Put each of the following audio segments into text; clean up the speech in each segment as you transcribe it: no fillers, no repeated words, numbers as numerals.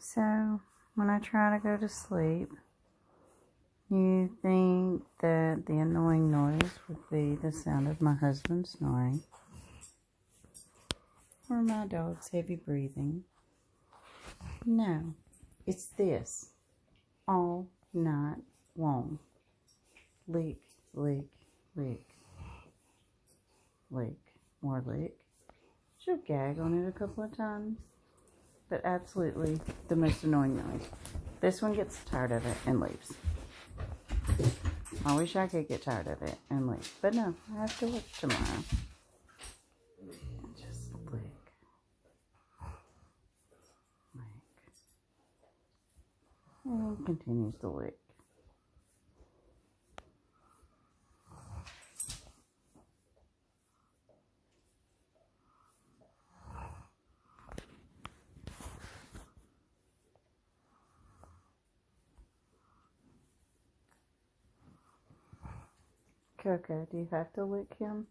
So, when I try to go to sleep, you think that the annoying noise would be the sound of my husband snoring or my dog's heavy breathing. No, it's this all night long. Leak, leak, leak, leak, more leak. She'll gag on it a couple of times, but absolutely the most annoying noise. This one gets tired of it and leaves. I wish I could get tired of it and leave, but no, I have to work tomorrow. Just lick, lick, and continues to lick. Coco, do you have to lick him?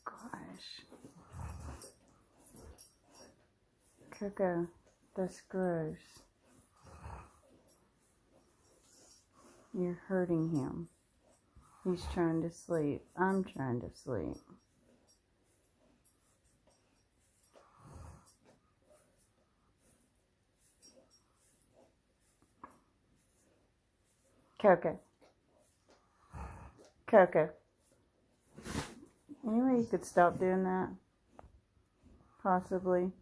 Gosh. Coco, that's gross. You're hurting him. He's trying to sleep. I'm trying to sleep. Coco. Coco. Anyway, you could stop doing that? Possibly.